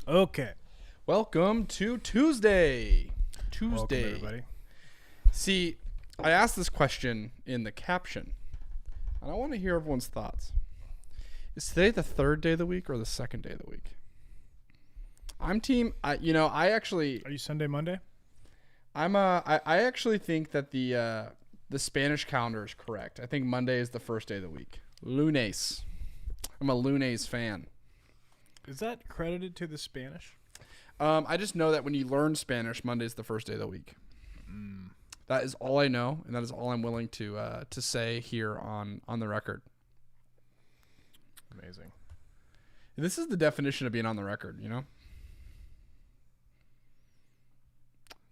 Okay. Welcome to Tuesday. Welcome, everybody. See, I asked this question in the caption, and I want to hear everyone's thoughts. Is today the third day of the week or the second day of the week? I'm team. I actually. Are you Sunday, Monday? I actually think that the Spanish calendar is correct. I think Monday is the first day of the week. Lunes. I'm a Lunes fan. Is that credited to the Spanish? I just know that when you learn Spanish, Monday's the first day of the week. That is all I know, and that is all I'm willing to say here on the record. Amazing. This is the definition of being on the record, you know?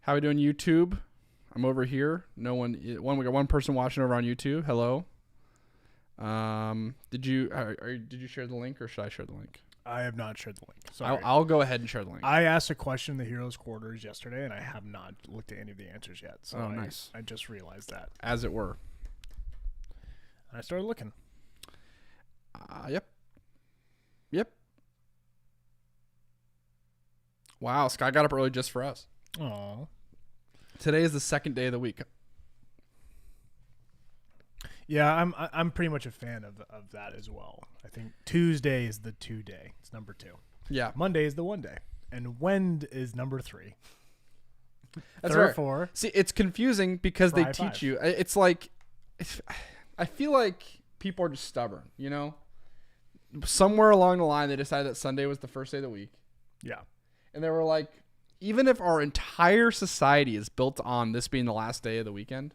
How we doing, YouTube? I'm over here. We got one person watching over on YouTube. Hello. Did you share the link, or should I share the link? I have not shared the link. Sorry. I'll go ahead and share the link. I asked a question in the Heroes Quarters yesterday, and I have not looked at any of the answers yet. So nice. I just realized that. As it were. And I started looking. Yep. Wow, Sky got up early just for us. Aww. Today is the second day of the week. Yeah, I'm pretty much a fan of that as well. I think Tuesday is the 2 day. It's number 2. Yeah. Monday is the 1 day. And Wend is number 3. That's There are right. 4. See, it's confusing because they Fry teach 5. you. It's like, I feel like people are just stubborn, you know? Somewhere along the line, they decided that Sunday was the first day of the week. Yeah. And they were like, even if our entire society is built on this being the last day of the weekend,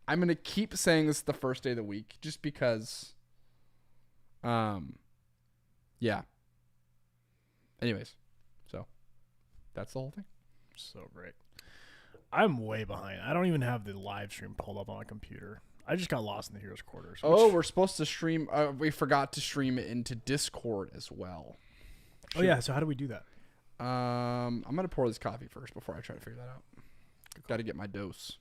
I'm going to keep saying this is the first day of the week just because, yeah. Anyways, so that's the whole thing. So great. I'm way behind. I don't even have the live stream pulled up on my computer. I just got lost in the Heroes Quarters. Oh, we're supposed to stream. We forgot to stream it into Discord as well. Oh, yeah. So how do we do that? I'm going to pour this coffee first before I try to figure that out. Got to get my dose.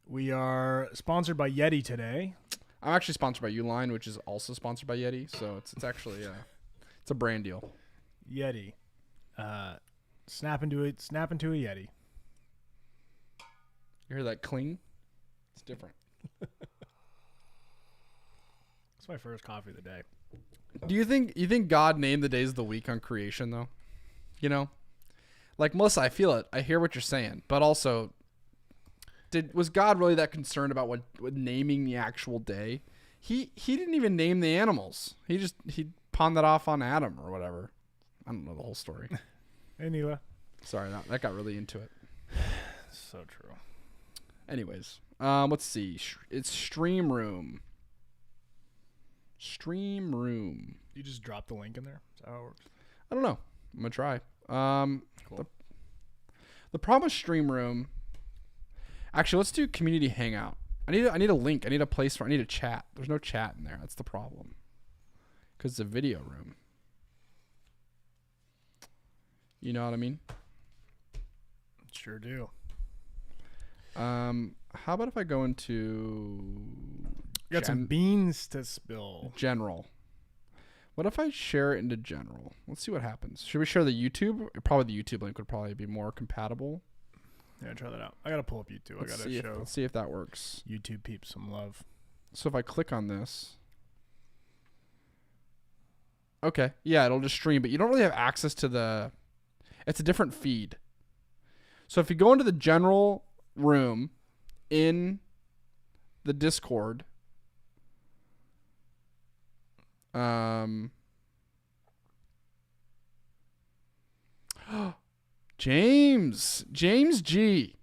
We are sponsored by Yeti today. I'm actually sponsored by Uline, which is also sponsored by Yeti. So it's actually it's a brand deal. Yeti. Snap into a Yeti. You hear that cling? It's different. It's my first coffee of the day. Do you think God named the days of the week on creation though? You know, like Melissa, I feel it. I hear what you're saying, but also, was God really that concerned about what naming the actual day? He didn't even name the animals. He pawned that off on Adam or whatever. I don't know the whole story. Hey, Neela. Sorry, that got really into it. So true. Anyways, let's see. It's Stream Room. Stream Room. You just drop the link in there? Is that how it works? I don't know. I'm gonna try. Cool. The problem with Stream Room. Actually, let's do Community Hangout. I need a link. I need a place I need a chat. There's no chat in there. That's the problem. Because it's a video room. You know what I mean? Sure do. How about if I go into Got some beans to spill. general? What if I share it into general? Let's see what happens. Should we share the YouTube? Probably the YouTube link would probably be more compatible. Yeah, try that out. I gotta pull up YouTube. Let's show see if that works. YouTube peeps some love. So if I click on this, okay, yeah, it'll just stream, but you don't really have access to it's a different feed. So if you go into the general room in the Discord, James G.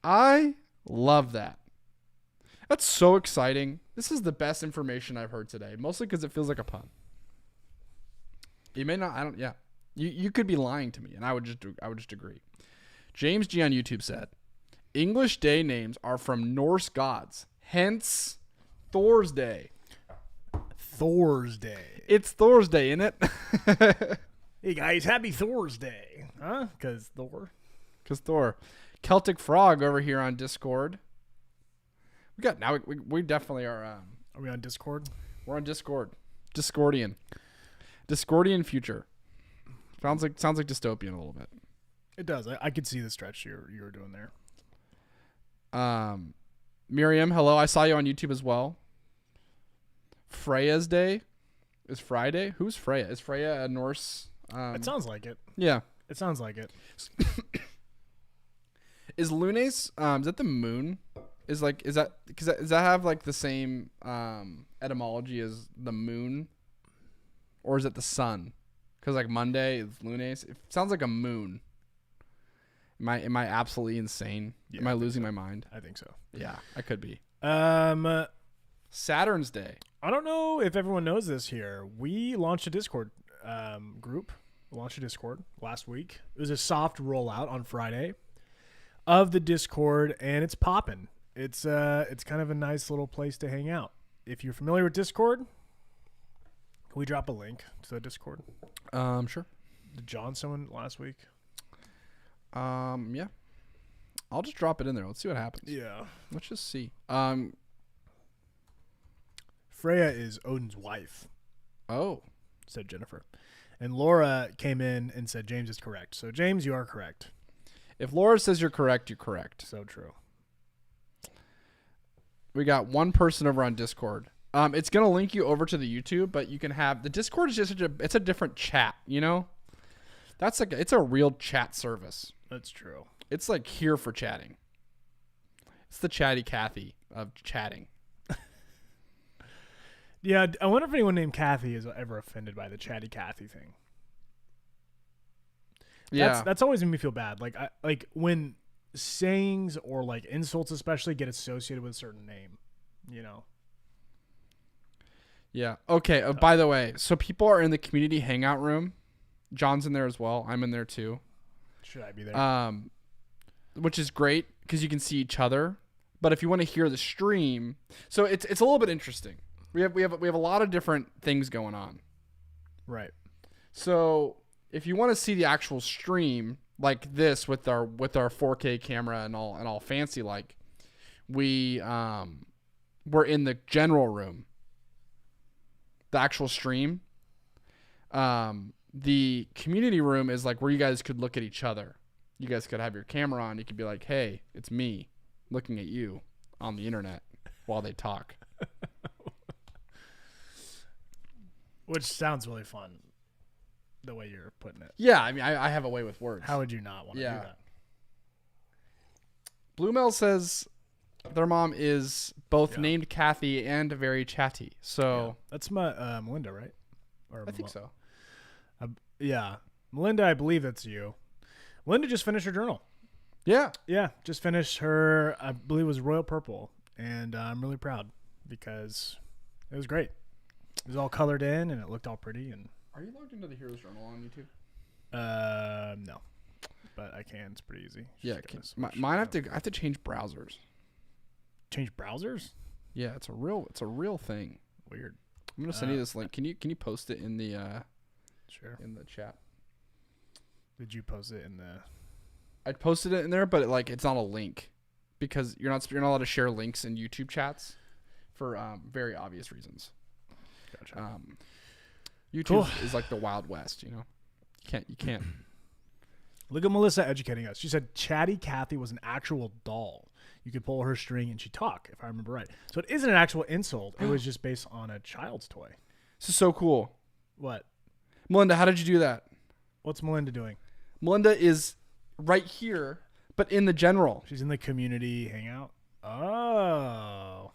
I love that. That's so exciting. This is the best information I've heard today, mostly because it feels like a pun. You may not. Yeah. You could be lying to me, and I would just agree. James G on YouTube said, English day names are from Norse gods, hence Thor's Day. Thor's Day. It's Thor's Day, isn't it? Hey guys, happy Thor's Day. Huh? Because Thor. Because Thor. Celtic Frog over here on Discord. We definitely are. Are we on Discord? We're on Discord. Discordian future. Sounds like dystopian a little bit. It does. I could see the stretch you were doing there. Miriam, hello. I saw you on YouTube as well. Freya's Day is Friday. Who's Freya? Is Freya a Norse? It sounds like it. Yeah. It sounds like it. Is Lunes? Is that the moon? Is that because does that have like the same etymology as the moon, or is it the sun? Because like Monday is Lunes. It sounds like a moon. Am I absolutely insane? Yeah, Am I losing my mind? I think so. Yeah, I could be. Saturn's Day. I don't know if everyone knows this here. We launched a Discord group. We launched a Discord last week. It was a soft rollout on Friday of the Discord, and it's popping. It's kind of a nice little place to hang out. If you're familiar with Discord, can we drop a link to the Discord? Sure. Did John someone last week? Yeah. I'll just drop it in there. Let's see what happens. Yeah. Let's just see. Freya is Odin's wife, Oh. said Jennifer. And Laura came in and said James is correct. So James, you are correct. If Laura says you're correct, you're correct. So true. We got one person over on Discord. It's gonna link you over to the YouTube, but you can have the Discord is just it's a different chat, you know? That's like it's a real chat service. That's true. It's like here for chatting. It's the chatty Cathy of chatting. Yeah, I wonder if anyone named Kathy is ever offended by the chatty Kathy thing. Yeah. That's always made me feel bad. Like when sayings or like insults especially get associated with a certain name, you know. Yeah. Okay. By the way, so people are in the community hangout room. John's in there as well. I'm in there too. Should I be there? Which is great because you can see each other. But if you want to hear the stream, so it's a little bit interesting. We have a lot of different things going on. Right. So if you want to see the actual stream like this with our 4K camera and all fancy like, we're in the general room. The actual stream. The community room is like where you guys could look at each other. You guys could have your camera on. You could be like, hey, it's me looking at you on the internet while they talk. Which sounds really fun, the way you're putting it. Yeah, I mean, I have a way with words. How would you not want to do that? Blue Mel says their mom is both named Kathy and very chatty. So that's my Melinda, right? Or I think so. Yeah, Melinda, I believe that's you. Melinda just finished her journal. Yeah. Yeah, just finished her. I believe it was Royal Purple, and I'm really proud because it was great. It was all colored in, and it looked all pretty. And are you logged into the Heroes Journal on YouTube? No, but I can. It's pretty easy. Yeah, mine I have to change browsers. Change browsers? Yeah, it's a real thing. Weird. I'm gonna send you this link. Can you post it in the sure in the chat? Did you post it in the? I posted it in there, but it's not a link because you're not allowed to share links in YouTube chats for very obvious reasons. Gotcha. YouTube is like the Wild West, you know. You can't. Look at Melissa educating us. She said Chatty Kathy was an actual doll. You could pull her string and she'd talk, if I remember right. So it isn't an actual insult. It was just based on a child's toy. This is so cool. What? Melinda, how did you do that? What's Melinda doing? Melinda is right here, but in the general. She's in the community hangout. Oh.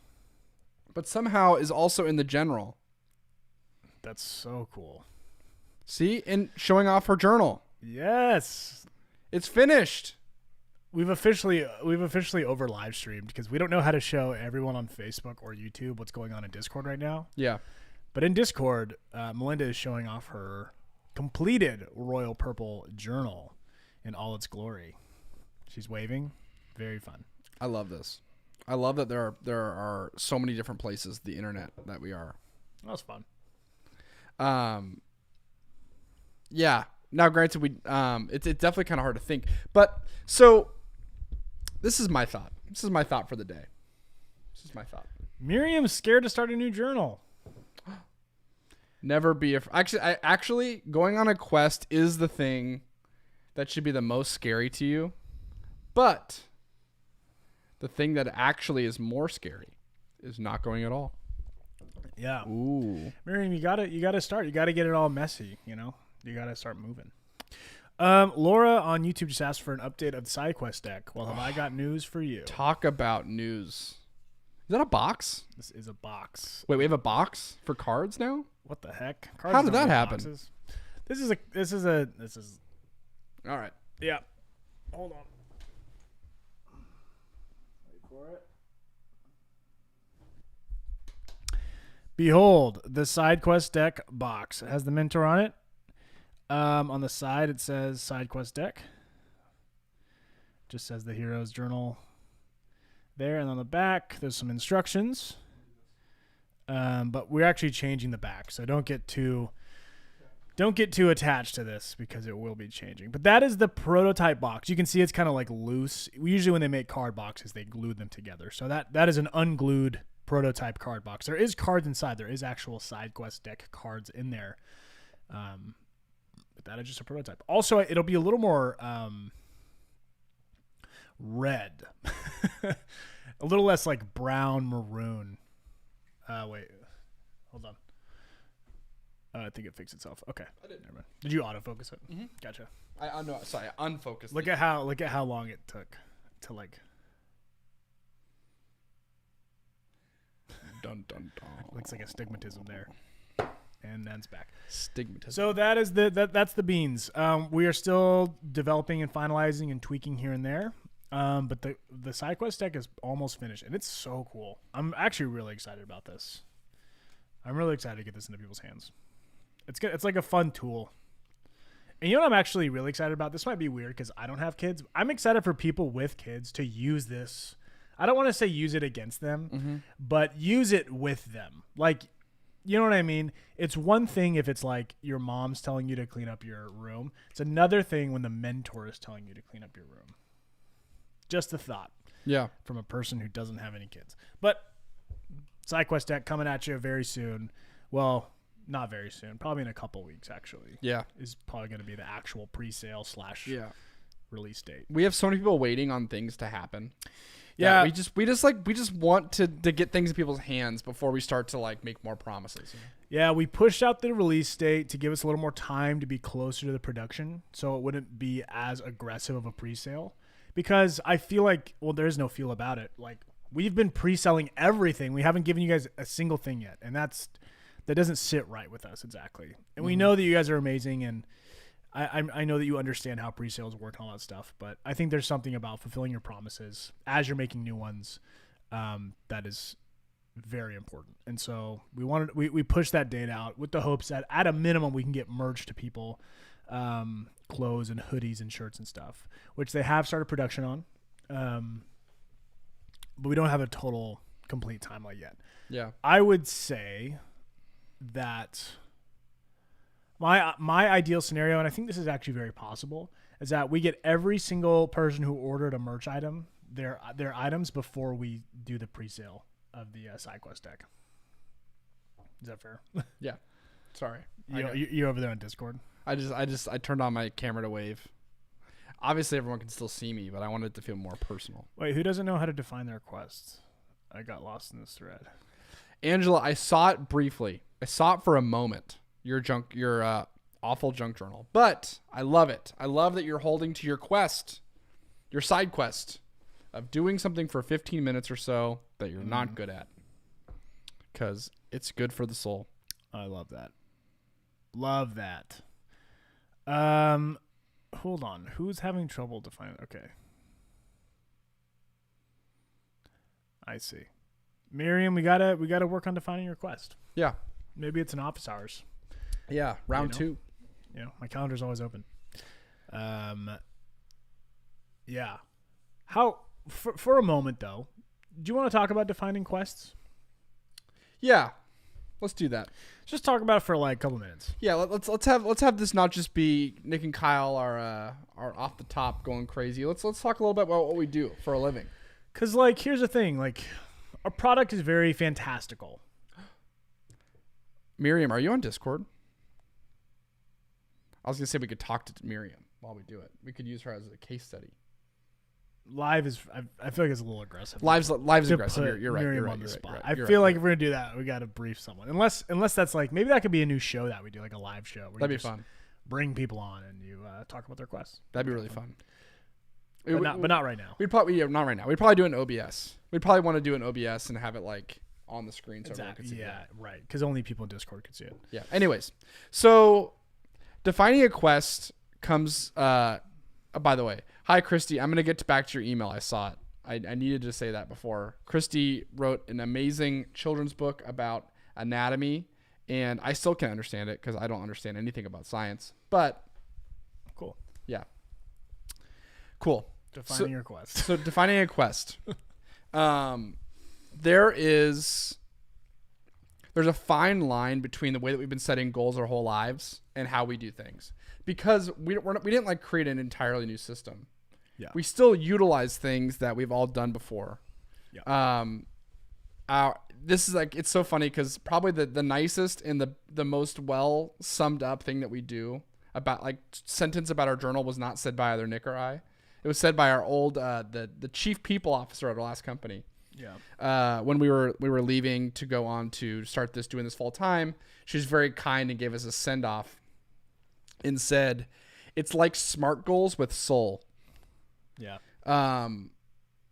But somehow is also in the general. That's so cool. See? And showing off her journal. Yes. It's finished. We've officially over live streamed because we don't know how to show everyone on Facebook or YouTube what's going on in Discord right now. Yeah. But in Discord, Melinda is showing off her completed Royal Purple journal in all its glory. She's waving. Very fun. I love this. I love that there are so many different places the internet that we are. That was fun. Yeah. Now, granted, it's definitely kind of hard to think, but so this is my thought. This is my thought for the day. This is my thought. Miriam's scared to start a new journal. Never be actually going on a quest is the thing that should be the most scary to you. But the thing that actually is more scary is not going at all. Yeah. Ooh. Miriam, you gotta start. You gotta get it all messy, you know? You gotta start moving. Laura on YouTube just asked for an update of the SideQuest deck. Well, have I got news for you? Talk about news. Is that a box? This is a box. Wait, we have a box for cards now? What the heck? How did don't that make happen? boxes. This is All right. yeah. Hold on. Wait for it. Behold, the SideQuest deck box. It has the Mentor on it. On the side, it says SideQuest deck. Just says the Hero's Journal there. And on the back, there's some instructions. But we're actually changing the back, so don't get too attached to this because it will be changing. But that is the prototype box. You can see it's kind of like loose. Usually when they make card boxes, they glue them together. So that is an unglued prototype card box. There is cards inside. There is actual SideQuest deck cards in there. But that is just a prototype. Also, it'll be a little more red. A little less like brown maroon. Wait. Hold on. I think it fixed itself. Okay. I did. Never mind. Did you autofocus it? Mm-hmm. Gotcha. I know. Sorry, I unfocused. Look at how long it took to like. Dun dun dun. Looks like astigmatism there. And then it's back. Stigmatism. So that is that's the beans. We are still developing and finalizing and tweaking here and there. But the SideQuest deck is almost finished, and it's so cool. I'm actually really excited about this. I'm really excited to get this into people's hands. It's good. It's like a fun tool. And you know what I'm actually really excited about? This might be weird because I don't have kids. I'm excited for people with kids to use this. I don't want to say use it against them, but use it with them. Like, you know what I mean? It's one thing if it's like your mom's telling you to clean up your room. It's another thing when the mentor is telling you to clean up your room. Just a thought. Yeah. From a person who doesn't have any kids. But SideQuest deck coming at you very soon. Well, not very soon. Probably in a couple weeks, actually. Yeah. Is probably going to be the actual pre-sale / release date. We have so many people waiting on things to happen. Yeah. We just want to get things in people's hands before we start to like make more promises. Yeah, we pushed out the release date to give us a little more time to be closer to the production so it wouldn't be as aggressive of a pre-sale. Because I feel like, well, there is no feel about it. Like, we've been pre-selling everything. We haven't given you guys a single thing yet. And that doesn't sit right with us exactly. And we know that you guys are amazing. And I know that you understand how pre-sales work and all that stuff. But I think there's something about fulfilling your promises as you're making new ones that is very important. And so we pushed that date out with the hopes that at a minimum we can get merch to people. Clothes and hoodies and shirts and stuff, which they have started production on. But we don't have a total complete timeline yet. Yeah. I would say that my ideal scenario, and I think this is actually very possible, is that we get every single person who ordered a merch item, their items before we do the pre-sale of the SideQuest deck. Is that fair? Yeah. Sorry. You're over there on Discord. I turned on my camera to wave. Obviously, everyone can still see me, but I wanted it to feel more personal. Wait, who doesn't know how to define their quests? I got lost in this thread. Angela, I saw it briefly. I saw it for a moment. Your awful junk journal, but I love it. I love that you're holding to your quest, your side quest of doing something for 15 minutes or so that you're not good at, because it's good for the soul. I love that. Love that. Hold on. Who's having trouble defining? Okay. I see. Miriam, we gotta work on defining your quest. Yeah. Maybe it's in office hours. Yeah. Round 2. You know, my calendar's always open. Yeah. How for a moment though, do you want to talk about defining quests? Yeah. Let's do that. Just talk about it for like a couple minutes. Yeah, let's have this not just be Nick and Kyle are off the top going crazy. Let's talk a little bit about what we do for a living. Cause like here's the thing, like our product is very fantastical. Miriam, are you on Discord? I was gonna say we could talk to Miriam while we do it. We could use her as a case study. Live is, I feel like it's a little aggressive. Live's to aggressive. put You're right. Miriam You're right. on the You're spot. right. I You're feel right. like if we're gonna do that, we got to brief someone. Unless that's like, maybe that could be a new show that we do, like a live show. Where That'd you be just fun. Bring people on and you talk about their quests. That'd be really fun. But not right now. We'd probably not right now. We'd probably do an OBS. We'd probably want to do an OBS and have it like on the screen so everyone could see Yeah, it. right. Because only people in Discord could see it. Yeah. Anyways, so defining a quest comes. By the way, hi Christy. I'm gonna get back to your email. I saw it. I needed to say that before. Christy wrote an amazing children's book about anatomy, and I still can't understand it because I don't understand anything about science. But Cool. yeah, cool. Defining your quest. So defining a quest. There's a fine line between the way that we've been setting goals our whole lives and how we do things, because we didn't like create an entirely new system. Yeah. We still utilize things that we've all done before. Yeah. This is like, it's so funny because probably the nicest and the most well summed up thing that we do about like sentence about our journal was not said by either Nick or I. It was said by our old the chief people officer at our last company. Yeah. When we were leaving to go on to start doing this full time, she was very kind and gave us a send off and said, "It's like SMART goals with soul." Yeah.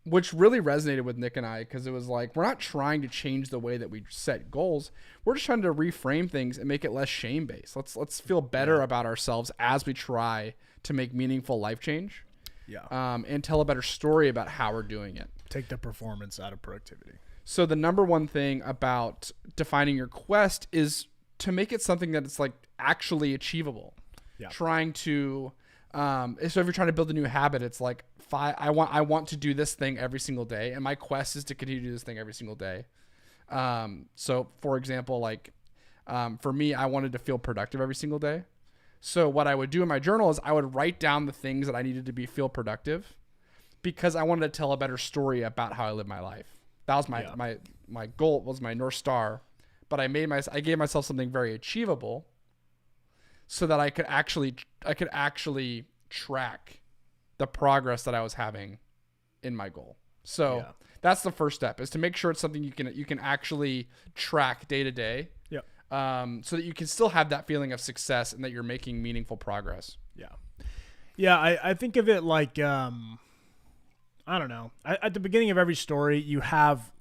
Which really resonated with Nick and I, because it was like, we're not trying to change the way that we set goals. We're just trying to reframe things and make it less shame based. Let's feel better about ourselves as we try to make meaningful life change. Yeah. And tell a better story about how we're doing it. Take the performance out of productivity. So the number one thing about defining your quest is to make it something that it's like actually achievable. Yeah. Trying to, so if you're trying to build a new habit, it's like I want to do this thing every single day, and my quest is to continue to do this thing every single day. So for example, like for me, I wanted to feel productive every single day. So what I would do in my journal is I would write down the things that I needed to feel productive, because I wanted to tell a better story about how I live my life. That was my goal, was my North Star, but I gave myself something very achievable so that I could actually track the progress that I was having in my goal. So that's the first step, is to make sure it's something you can actually track day to day. Yep. So that you can still have that feeling of success and that you're making meaningful progress. Yeah. Yeah. I think of it like, I don't know. At the beginning of every story, you have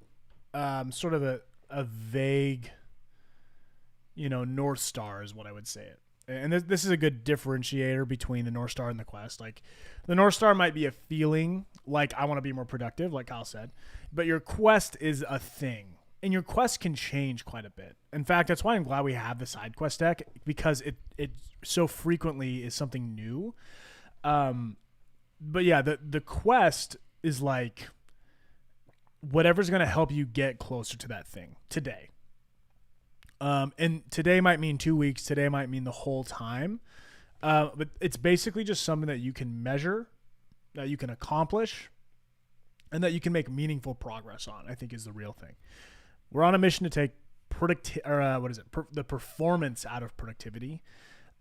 sort of a vague, North Star is what I would say it. And this is a good differentiator between the North Star and the quest. Like, the North Star might be a feeling, like I want to be more productive, like Kyle said, but your quest is a thing. And your quest can change quite a bit. In fact, that's why I'm glad we have the side quest deck, because it so frequently is something new. But yeah, the quest is like whatever's going to help you get closer to that thing today. And today might mean 2 weeks. Today might mean the whole time. But it's basically just something that you can measure, that you can accomplish, and that you can make meaningful progress on, I think, is the real thing. We're on a mission to take the performance out of productivity.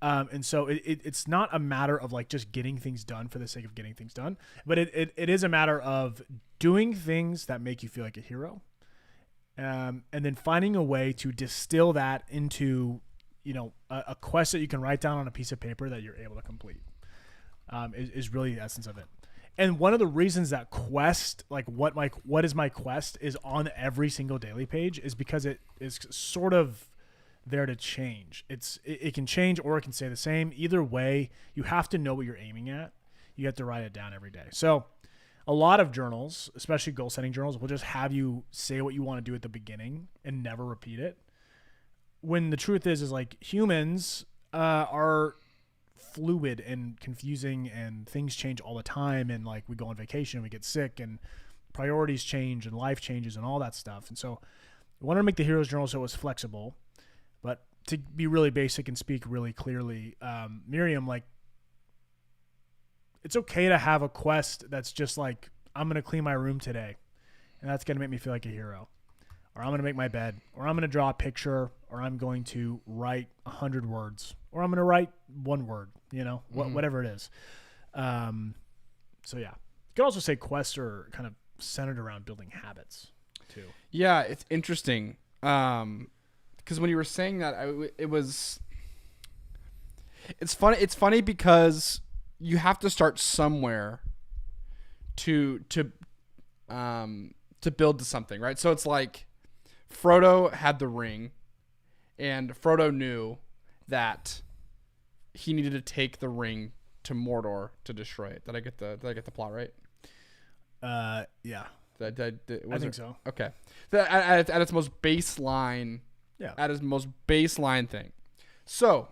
And so it's not a matter of like just getting things done for the sake of getting things done, but it is a matter of doing things that make you feel like a hero. And then finding a way to distill that into, a quest that you can write down on a piece of paper that you're able to complete, is really the essence of it. And one of the reasons that quest, like what is my quest, is on every single daily page is because it is sort of there to change. It can change or it can stay the same. Either way, you have to know what you're aiming at. You have to write it down every day. So a lot of journals, especially goal setting journals, will just have you say what you want to do at the beginning and never repeat it. When the truth is like humans are fluid and confusing, and things change all the time, and like we go on vacation, we get sick, and priorities change, and life changes, and all that stuff. And so we wanted to make the Heroes Journal so it was flexible, but to be really basic and speak really clearly, Miriam, like, it's okay to have a quest that's just like, I'm going to clean my room today, and that's going to make me feel like a hero. or I'm going to make my bed, or I'm going to draw a picture, or I'm going to write 100 words, or I'm going to write one word, whatever it is. So yeah, you could also say quests are kind of centered around building habits too. Yeah, it's interesting. Because when you were saying that, it's funny. It's funny because you have to start somewhere to build to something, right? So it's like Frodo had the ring, and Frodo knew that he needed to take the ring to Mordor to destroy it. Did I get the plot right? Yeah, I think so. Okay, at its most baseline. Yeah. At his most baseline thing. So,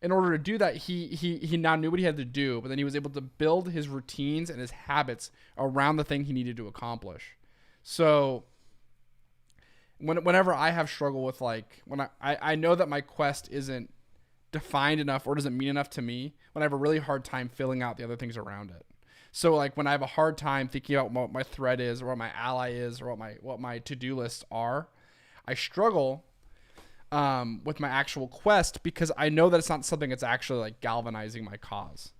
in order to do that, he now knew what he had to do, but then he was able to build his routines and his habits around the thing he needed to accomplish. So, whenever I have struggle with when I know that my quest isn't defined enough or doesn't mean enough to me, when I have a really hard time filling out the other things around it. So when I have a hard time thinking about what my threat is or what my ally is or what my to-do lists are, I struggle with my actual quest because I know that it's not something that's actually galvanizing my cause,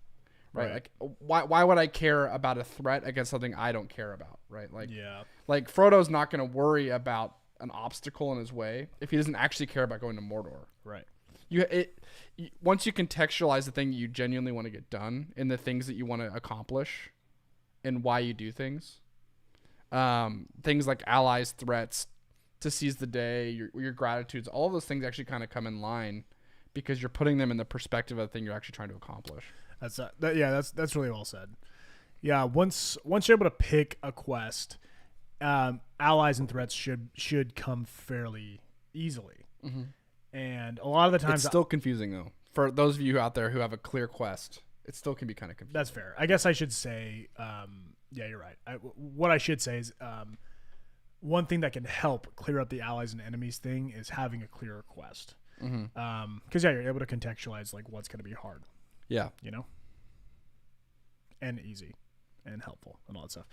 right? Why would I care about a threat against something I don't care about, right? Frodo's not going to worry about an obstacle in his way if he doesn't actually care about going to Mordor, right? Once you contextualize the thing you genuinely want to get done and the things that you want to accomplish and why you do things, things like allies, threats, to seize the day, your gratitudes, all of those things actually kind of come in line because you're putting them in the perspective of the thing you're actually trying to accomplish. That's really well said. Yeah, once you're able to pick a quest, allies and threats should come fairly easily. Mm-hmm. And a lot of the times it's still confusing though. For those of you out there who have a clear quest, it still can be kind of confusing. That's fair. I guess I should say, yeah, you're right. What I should say is, one thing that can help clear up the allies and enemies thing is having a clearer quest. Mm-hmm. Because you're able to contextualize what's going to be hard. Yeah, and easy, and helpful, and all that stuff.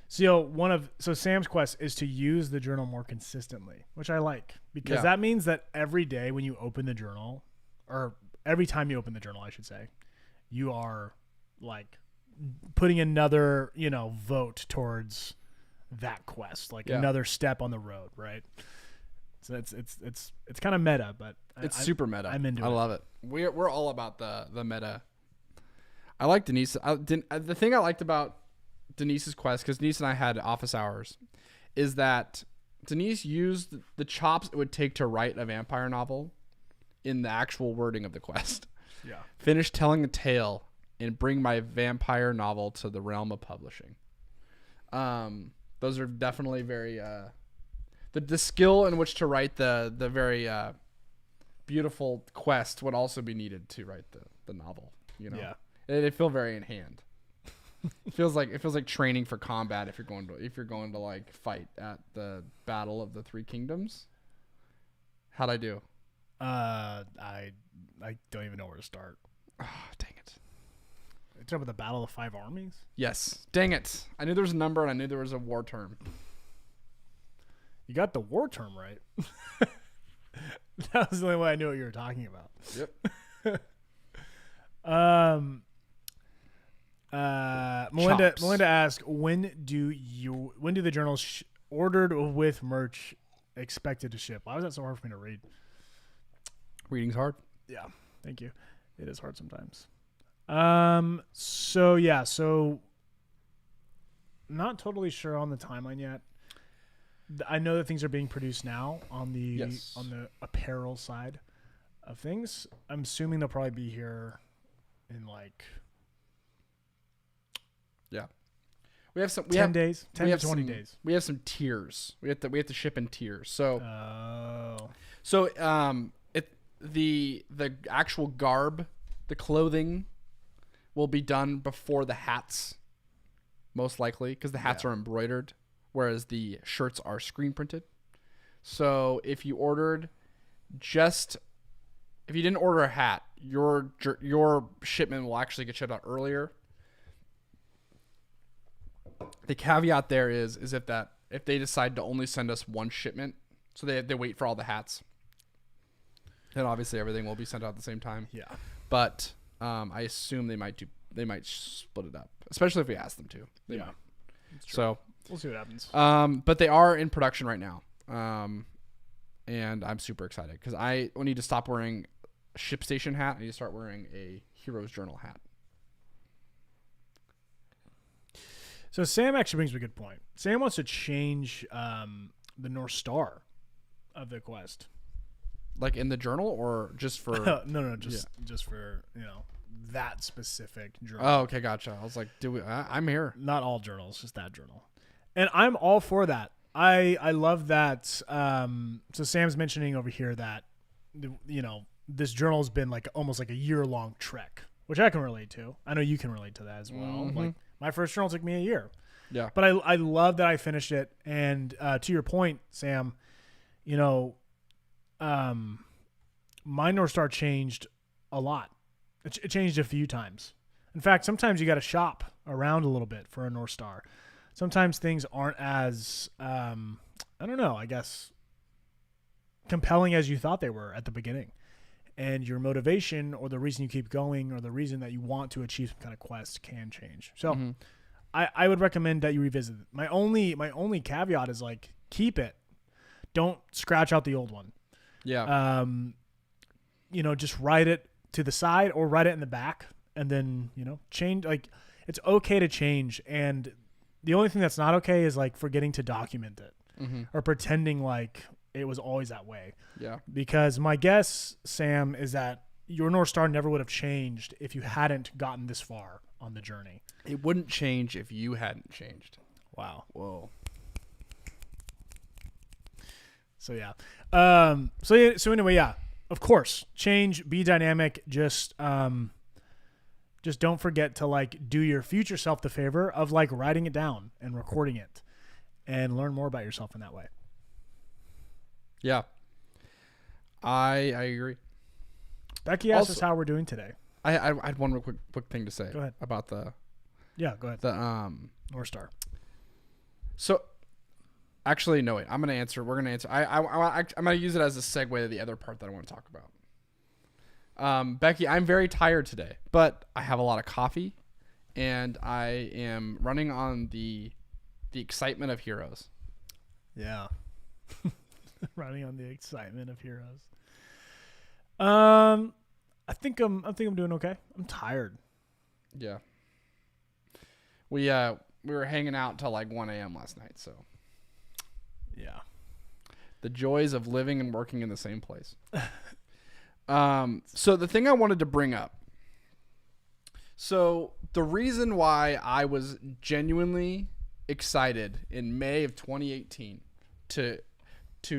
So Sam's quest is to use the journal more consistently, which I like because that means that every day when you open the journal, or every time you open the journal, I should say, you are putting another vote towards that quest, another step on the road, right? So it's kind of meta, but it's super meta. I'm into it. I love it. We're all about the meta. I like Denise. The thing I liked about Denise's quest, because Denise and I had office hours, is that Denise used the chops it would take to write a vampire novel in the actual wording of the quest. Yeah. Finish telling the tale and bring my vampire novel to the realm of publishing. Those are definitely very the skill in which to write the very beautiful quest would also be needed to write the novel. Yeah. They feel very in hand. It feels like training for combat if you're going to fight at the Battle of the Three Kingdoms. How'd I do? I don't even know where to start. Oh, dang it. You talking about the Battle of the Five Armies? Yes. Dang it. I knew there was a number and I knew there was a war term. You got the war term right. That was the only way I knew what you were talking about. Yep. Melinda asked, when do the journals ordered with merch expected to ship? Why was that so hard for me to read? Reading's hard. Yeah, thank you. It is hard sometimes. So not totally sure on the timeline yet. I know that things are being produced now on the apparel side of things. I'm assuming they'll probably be here in we have 10 days, 10 to 20 days. We have some tiers. We have to ship in tiers. So the actual garb, the clothing will be done before the hats, most likely, because the hats are embroidered, whereas the shirts are screen printed. So if you didn't order a hat, your shipment will actually get shipped out earlier. The caveat there is if if they decide to only send us one shipment, so they wait for all the hats, then obviously everything will be sent out at the same time. Yeah. But I assume they might split it up, especially if we ask them to. They Yeah. might. That's true. So We'll see what happens. but they are in production right now. And I'm super excited because I need to stop wearing a ShipStation hat. I need to start wearing a Heroes Journal hat. So Sam actually brings up a good point. Sam wants to change the North Star of the quest. Like in the journal or just for... no, just for, that specific journal. Oh, okay, gotcha. I was like, I'm here. Not all journals, just that journal. And I'm all for that. I love that. So Sam's mentioning over here that, this journal's been like almost like a year-long trek, which I can relate to. I know you can relate to that as well. Mm-hmm. Like my first journal took me a year. Yeah. But I love that I finished it. And to your point, Sam, my North Star changed a lot. It changed a few times. In fact, sometimes you got to shop around a little bit for a North Star. Sometimes things aren't as, I guess, compelling as you thought they were at the beginning. And your motivation or the reason you keep going or the reason that you want to achieve some kind of quest can change. So I would recommend that you revisit it. My only caveat is like, keep it. Don't scratch out the old one. Yeah. Just write it to the side or write it in the back and then, change. Like, it's okay to change. And the only thing that's not okay is like forgetting to document it or pretending like it was always that way. Yeah. Because my guess, Sam, is that your North Star never would have changed if you hadn't gotten this far on the journey. It wouldn't change if you hadn't changed. Wow. Whoa. So yeah. So anyway, yeah. Of course, change, be dynamic. Just don't forget to like do your future self the favor of like writing it down and recording it, and learn more about yourself in that way. Yeah. I agree. Becky asked us how we're doing today. I had one real quick thing to say. Go ahead. About the Go ahead. North Star. So, actually, no wait. I'm gonna answer. We're gonna answer. I'm gonna use it as a segue to the other part that I want to talk about. Becky, I'm very tired today, but I have a lot of coffee, and I am running on the excitement of Heroes. Yeah. Running on the excitement of Heroes. I think I'm doing okay. I'm tired. Yeah. We were hanging out till like 1 a.m. last night, so. Yeah. The joys of living and working in the same place. So the thing I wanted to bring up. So the reason why I was genuinely excited in May of 2018 to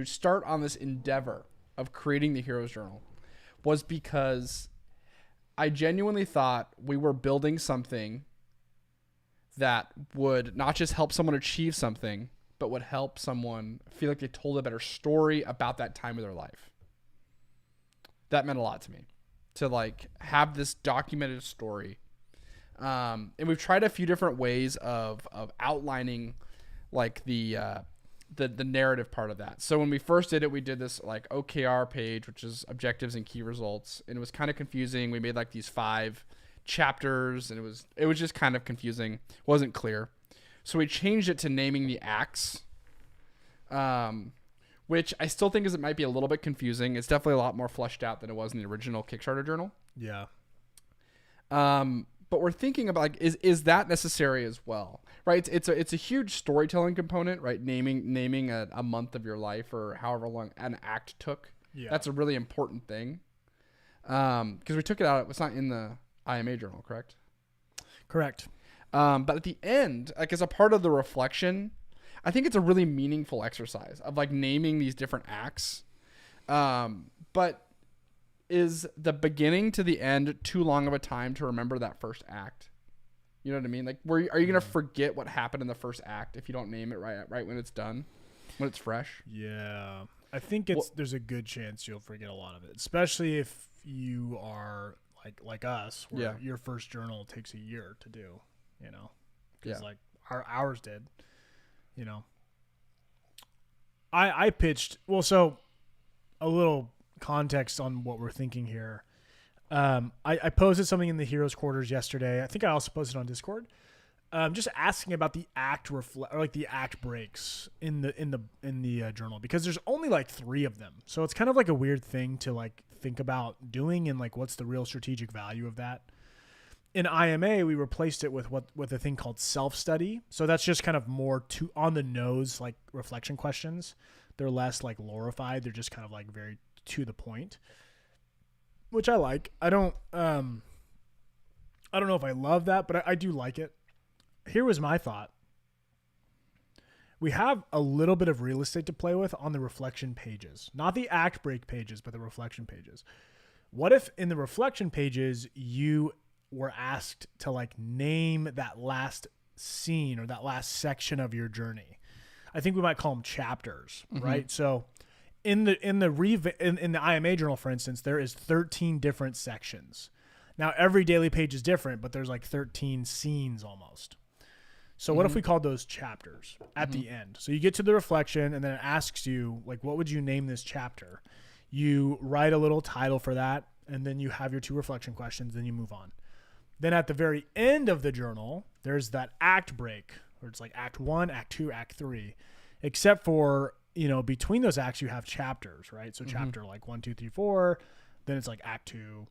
start on this endeavor of creating the Heroes Journal was because I genuinely thought we were building something that would not just help someone achieve something, but would help someone feel like they told a better story about that time of their life. That meant a lot to me, to like have this documented story. And we've tried a few different ways of outlining like the narrative part of that. So when we first did it, we did this like OKR page, which is objectives and key results. And it was kind of confusing. We made like these 5 chapters and it was just kind of confusing. It wasn't clear. So we changed it to naming the acts, which I still think it might be a little bit confusing. It's definitely a lot more fleshed out than it was in the original Kickstarter journal. Yeah. But we're thinking about like, is that necessary as well? Right. It's a huge storytelling component, right? Naming a month of your life or however long an act took. Yeah. That's a really important thing. Because we took it out. It's not in the IMA journal, correct? Correct. But at the end, like as a part of the reflection, I think it's a really meaningful exercise of like naming these different acts. But is the beginning to the end too long of a time to remember that first act? You know what I mean? Like, are you gonna forget what happened in the first act if you don't name it right when it's done, when it's fresh? Yeah, I think there's a good chance you'll forget a lot of it, especially if you are like us, where your first journal takes a year to do. Because like ours did. I pitched. Well, so a little context on what we're thinking here. I posted something in the Heroes Quarters yesterday. I think I also posted on Discord. Just asking about the act or like the act breaks in the journal, because there's only like 3 of them. So it's kind of like a weird thing to like think about doing, and like what's the real strategic value of that. In IMA, we replaced it with a thing called self-study. So that's just kind of more to on the nose, like reflection questions. They're less like glorified. They're just kind of like very to the point, which I like. I don't know if I love that, but I do like it. Here was my thought. We have a little bit of real estate to play with on the reflection pages, not the act break pages, but the reflection pages. What if in the reflection pages you were asked to like name that last scene or that last section of your journey? I think we might call them chapters, right? So in the IMA journal, for instance, there is 13 different sections. Now every daily page is different, but there's like 13 scenes almost. So what if we called those chapters at the end? So you get to the reflection and then it asks you, like, what would you name this chapter? You write a little title for that, and then you have your 2 reflection questions, then you move on. Then at the very end of the journal, there's that act break where it's like act 1, act 2, act 3, except for, between those acts, you have chapters, right? So chapter like 1, 2, 3, 4, then it's like act 2,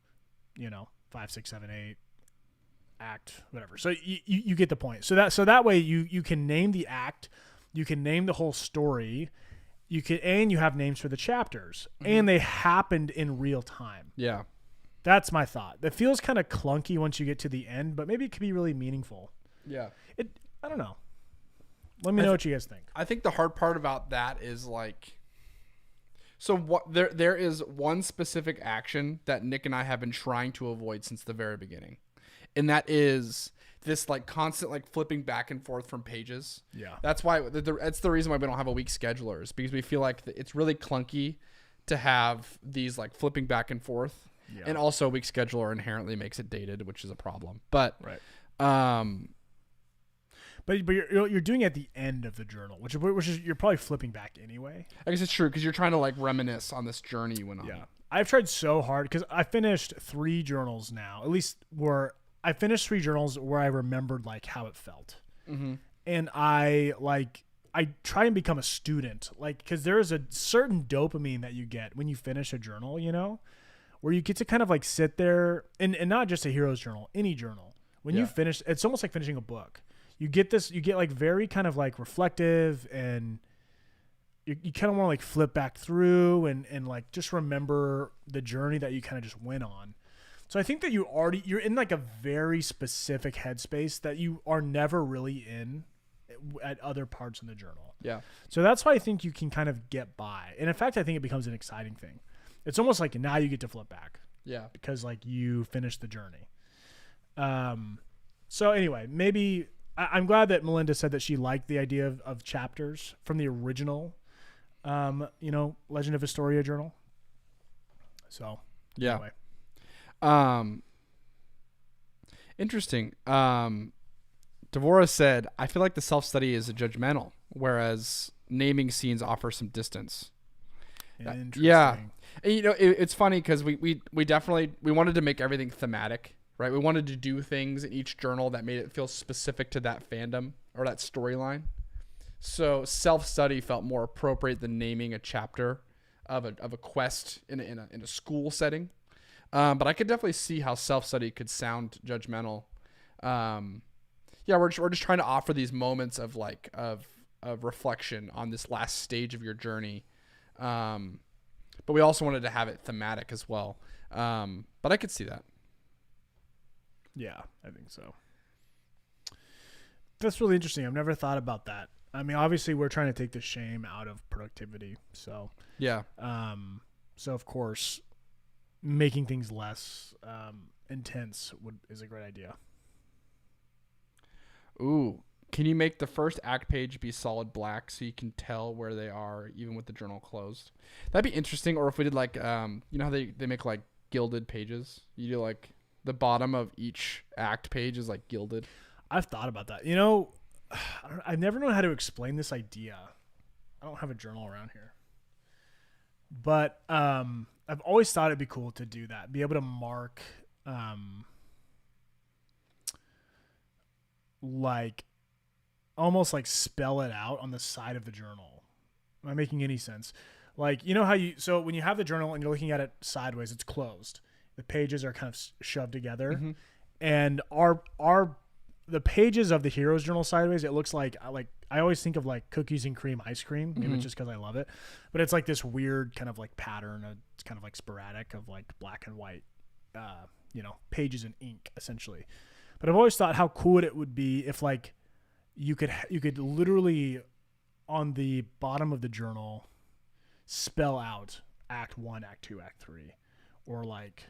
5, 6, 7, 8, act, whatever. So you get the point. So that way you can name the act, you can name the whole story, and you have names for the chapters, and they happened in real time. Yeah. That's my thought. That feels kind of clunky once you get to the end, but maybe it could be really meaningful. Yeah. I don't know. Let me know what you guys think. I think the hard part about that is like, so what there is one specific action that Nick and I have been trying to avoid since the very beginning. And that is this like constant like flipping back and forth from pages. Yeah. That's why that's the reason why we don't have a week scheduler, is because we feel like it's really clunky to have these like flipping back and forth. Yeah. And also week scheduler inherently makes it dated, which is a problem. But right. But you're doing it at the end of the journal, which is you're probably flipping back anyway. I guess it's true, because you're trying to like reminisce on this journey you went on. Yeah. I've tried so hard because I finished 3 journals now, at least I finished 3 journals where I remembered like how it felt. And I try and become a student, like, because there is a certain dopamine that you get when you finish a journal, where you get to kind of like sit there and not just a Heroes journal, any journal. When you finish, it's almost like finishing a book. You get like very kind of like reflective, and you kind of want to like flip back through and like just remember the journey that you kind of just went on. So I think that you're in like a very specific headspace that you are never really in at other parts in the journal. Yeah. So that's why I think you can kind of get by. And in fact, I think it becomes an exciting thing. It's almost like now you get to flip back. Yeah. Because like you finished the journey. So anyway, maybe I'm glad that Melinda said that she liked the idea of chapters from the original, Legend of Historia journal. So yeah. Anyway. Interesting. Devora said, I feel like the self-study is judgmental, whereas naming scenes offer some distance. Interesting. Yeah. And, it's funny because we definitely, we wanted to make everything thematic, right? We wanted to do things in each journal that made it feel specific to that fandom or that storyline. So self-study felt more appropriate than naming a chapter of a quest in a school setting. But I could definitely see how self-study could sound judgmental. We're just trying to offer these moments of like of reflection on this last stage of your journey. But we also wanted to have it thematic as well. But I could see that. Yeah, I think so. That's really interesting. I've never thought about that. I mean, obviously we're trying to take the shame out of productivity. So yeah. So of course, making things less intense is a great idea. Ooh, can you make the first act page be solid black so you can tell where they are even with the journal closed? That'd be interesting. Or if we did like, how they make like gilded pages? You do like the bottom of each act page is like gilded. I've thought about that. I've never known how to explain this idea. I don't have a journal around here. But I've always thought it'd be cool to do that. Be able to mark like almost like spell it out on the side of the journal. Am I making any sense? Like, you know how so when you have the journal and you're looking at it sideways, it's closed. The pages are kind of shoved together. Mm-hmm. And the pages of the Heroes Journal sideways, it looks like I always think of like cookies and cream ice cream. Maybe it's just because I love it, but it's like this weird kind of like pattern. It's kind of like sporadic of like black and white, pages in ink essentially. But I've always thought how cool it would be if like you could literally on the bottom of the journal spell out Act 1, Act 2, Act 3, or like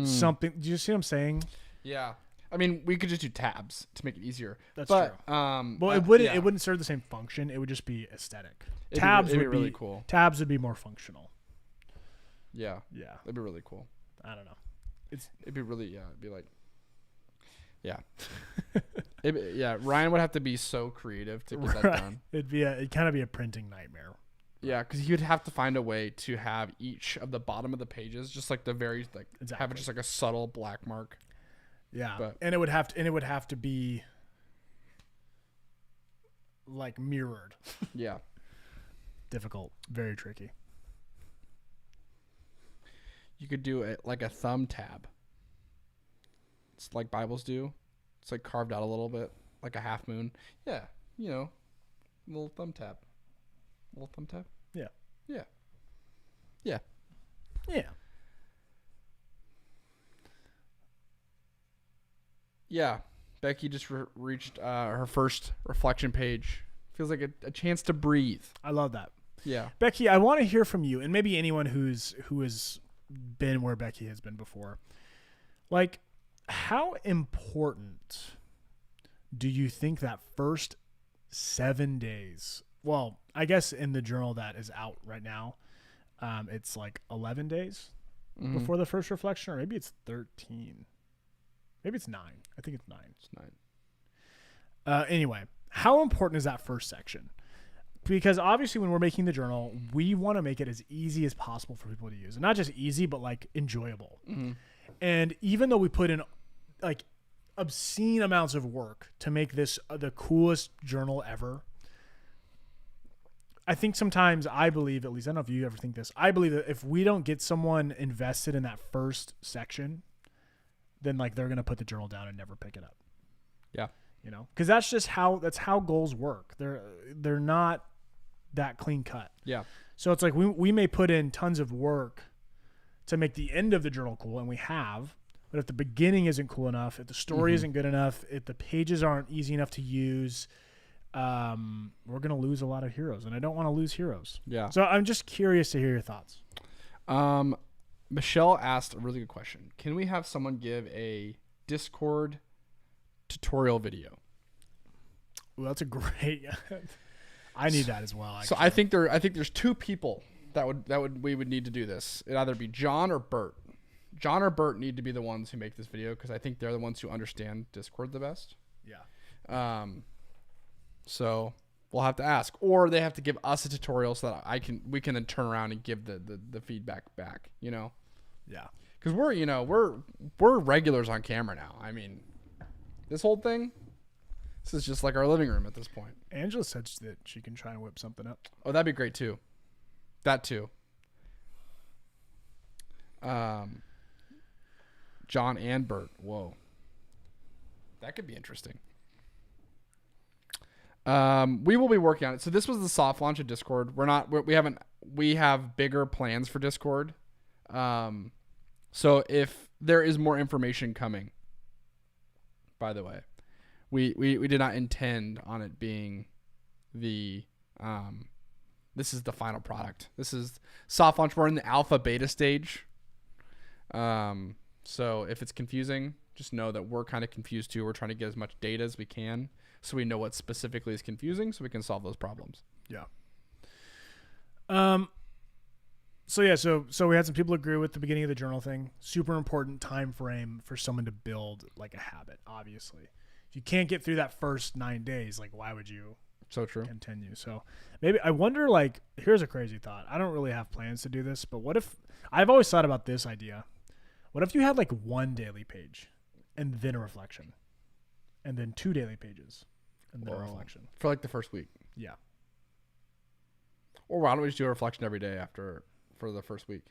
something. Do you see what I'm saying? Yeah. I mean, we could just do tabs to make it easier. That's true. Well, it wouldn't serve the same function. It would just be aesthetic. Tabs would be really cool. Tabs would be more functional. Yeah. Yeah. It'd be really cool. I don't know. It'd be really, it'd be like, yeah. Ryan would have to be so creative to get that done. It'd kind of be a printing nightmare. Yeah, because you'd have to find a way to have each of the bottom of the pages just like the very like have it just like a subtle black mark. Yeah, and it would have to be like mirrored. Yeah, difficult, very tricky. You could do it like a thumb tab. It's like Bibles do. It's like carved out a little bit, like a half moon. Yeah, little thumb tab. Little thumb tab. Yeah. Yeah. Yeah. Yeah. Yeah. Becky just reached her first reflection page. Feels like a chance to breathe. I love that. Yeah. Becky, I want to hear from you, and maybe anyone who has been where Becky has been before. Like, how important do you think that first 7 days? Well, I guess in the journal that is out right now, it's like 11 days before the first reflection, or maybe it's 13. Maybe it's 9. I think it's 9. It's 9. Anyway, how important is that first section? Because obviously when we're making the journal, we want to make it as easy as possible for people to use. And not just easy, but like enjoyable. Mm-hmm. And even though we put in like obscene amounts of work to make this the coolest journal ever, I think sometimes I believe, at least I don't know if you ever think this, I believe that if we don't get someone invested in that first section, then like they're going to put the journal down and never pick it up. Yeah. Because that's how goals work. They're not that clean cut. Yeah. So it's like we may put in tons of work to make the end of the journal cool, and we have, but if the beginning isn't cool enough, if the story isn't good enough, if the pages aren't easy enough to use, we're going to lose a lot of heroes, and I don't want to lose heroes. Yeah. So I'm just curious to hear your thoughts. Michelle asked a really good question. Can we have someone give a Discord tutorial video? Well, that's a great. I need that as well. Actually. So I think there's two people we would need to do this. It'd either be John or Bert. John or Bert need to be the ones who make this video because I think they're the ones who understand Discord the best. Yeah. So we'll have to ask, or they have to give us a tutorial so that we can then turn around and give the feedback back. Yeah. Because we're regulars on camera now. I mean, this whole thing, this is just like our living room at this point. Angela said that she can try and whip something up. Oh, that'd be great too. That too. John and Bert. Whoa. That could be interesting. We will be working on it. So this was the soft launch of Discord. We have bigger plans for Discord. So if there is more information coming, by the way, we did not intend on it being this is the final product. This is soft launch. We're in the alpha beta stage. So if it's confusing, just know that we're kind of confused too. We're trying to get as much data as we can so we know what specifically is confusing so we can solve those problems. Yeah. So we had some people agree with the beginning of the journal thing. Super important time frame for someone to build like a habit, obviously. If you can't get through that first 9 days, like why would you So true. continue. So maybe I wonder, like, here's a crazy thought. I don't really have plans to do this, but what if I've always thought about this idea. What if you had like one daily page and then a reflection and then 2 daily pages and then a reflection? For like the first week. Yeah. Or why don't we just do a reflection every day for the first week?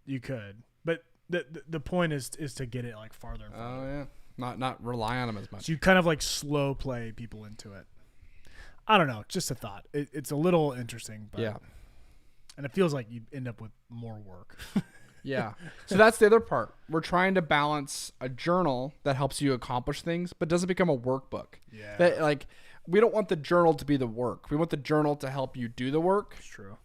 You could. But the point is to get it like farther and farther. Oh yeah. Not rely on them as much. So you kind of like slow play people into it. I don't know. Just a thought. It's a little interesting, but Yeah. and it feels like you end up with more work. Yeah. So that's the other part. We're trying to balance a journal that helps you accomplish things, but doesn't become a workbook. Yeah. That like we don't want the journal to be the work. We want the journal to help you do the work. It's true.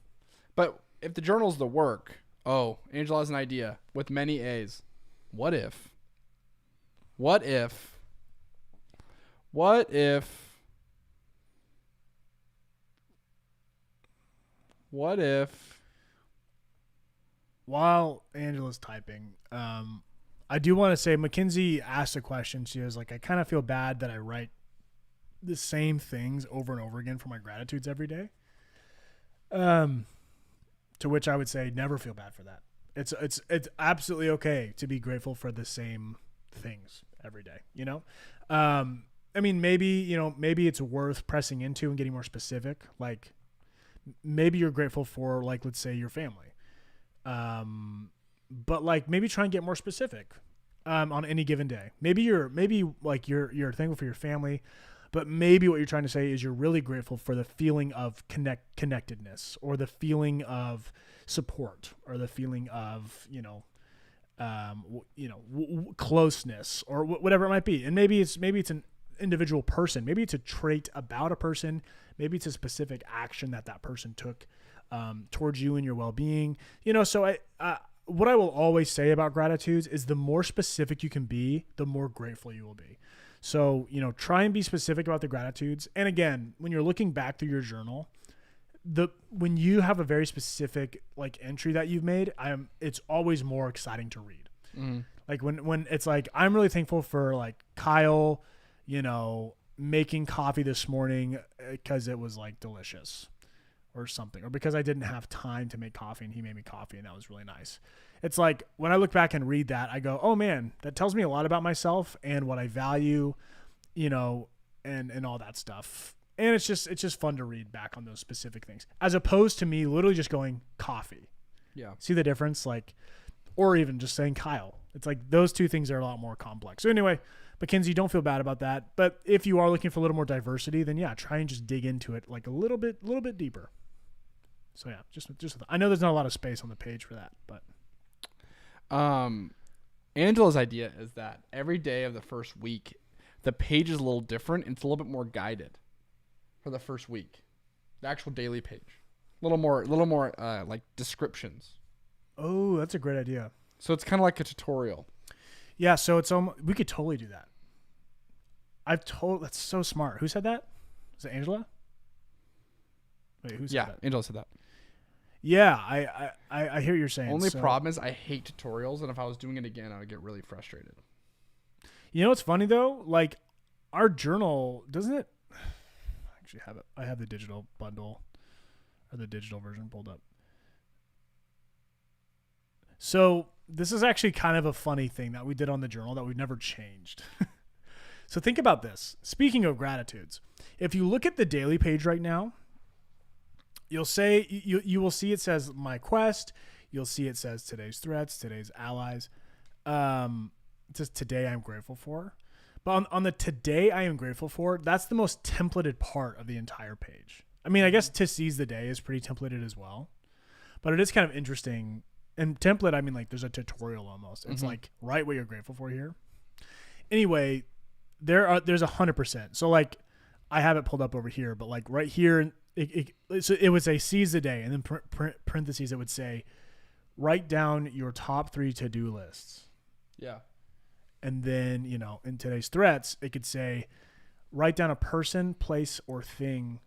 But if the journal's the work, Angela has an idea with many A's. What if While Angela's typing, I do want to say Mackenzie asked a question. She was like, I kind of feel bad that I write the same things over and over again for my gratitudes every day. To which I would say, never feel bad for that. It's absolutely okay to be grateful for the same things every day, you know? I mean, maybe it's worth pressing into and getting more specific. Like maybe you're grateful for, like, let's say your family. But like maybe try and get more specific, on any given day. Maybe you're thankful for your family, but maybe what you're trying to say is you're really grateful for the feeling of connectedness, or the feeling of support, or the feeling of, closeness, or whatever it might be. And maybe it's an individual person. Maybe it's a trait about a person. Maybe it's a specific action that person took towards you and your well-being. So what I will always say about gratitudes is the more specific you can be, the more grateful you will be. So, try and be specific about the gratitudes. And again, when you're looking back through your journal, when you have a very specific like entry that you've made, it's always more exciting to read. Mm-hmm. Like when it's like, I'm really thankful for like Kyle, making coffee this morning because it was like delicious or something, or because I didn't have time to make coffee and he made me coffee and that was really nice. It's like when I look back and read that, I go, oh man, that tells me a lot about myself and what I value, and all that stuff. And it's just fun to read back on those specific things, as opposed to me literally just going coffee. Yeah. See the difference? Like, or even just saying Kyle. It's like those two things are a lot more complex. So anyway, Mackenzie, don't feel bad about that. But if you are looking for a little more diversity, then yeah, try and just dig into it like a little bit deeper. So yeah, just I know there's not a lot of space on the page for that, but Angela's idea is that every day of the first week, the page is a little different. It's a little bit more guided for the first week, the actual daily page, a little more like descriptions. Oh, that's a great idea. So it's kind of like a tutorial. Yeah, so we could totally do that. That's so smart. Who said that? Was it Angela? Wait, who said that? Angela said that. Yeah, I hear what you're saying. Only problem is I hate tutorials, and if I was doing it again, I would get really frustrated. You know what's funny though? Like our journal, doesn't it? I actually have it. I have the digital bundle or the digital version pulled up. So this is actually kind of a funny thing that we did on the journal that we've never changed. So think about this. Speaking of gratitudes, if you look at the daily page right now, you'll say you will see it says my quest. You'll see it says today's threats, today's allies. Just today I'm grateful for. But on the today I am grateful for, that's the most templated part of the entire page. I mean, I guess to seize the day is pretty templated as well, but it is kind of interesting. And template, I mean, like there's a tutorial almost. It's like write what you're grateful for here. Anyway, there's 100%. So like I have it pulled up over here, but like right here, it would say seize the day, and then parentheses it would say write down your top 3 to-do lists. Yeah. And then, in today's threats, it could say write down a person, place, or thing,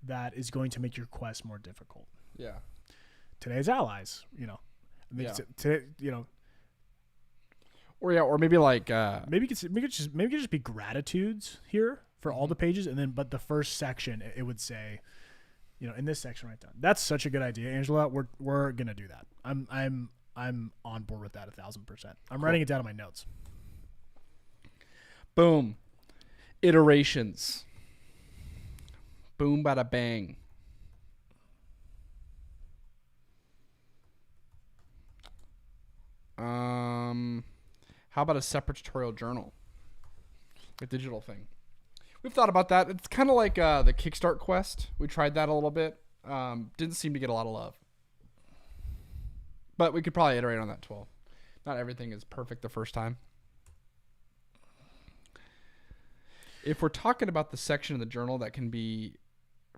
that is going to make your quest more difficult. Yeah. Today's allies, Or maybe like maybe it could just be gratitudes here for all the pages, and then but the first section it would say, in this section right down. That's such a good idea, Angela. We're gonna do that. I'm on board with that 1,000%. I'm writing it down in my notes. Boom. Iterations. Boom, bada bang. How about a separate tutorial journal? A digital thing. We've thought about that. It's kind of like the Kickstart quest. We tried that a little bit. Didn't seem to get a lot of love. But we could probably iterate on that 12. Not everything is perfect the first time. If we're talking about the section of the journal that can be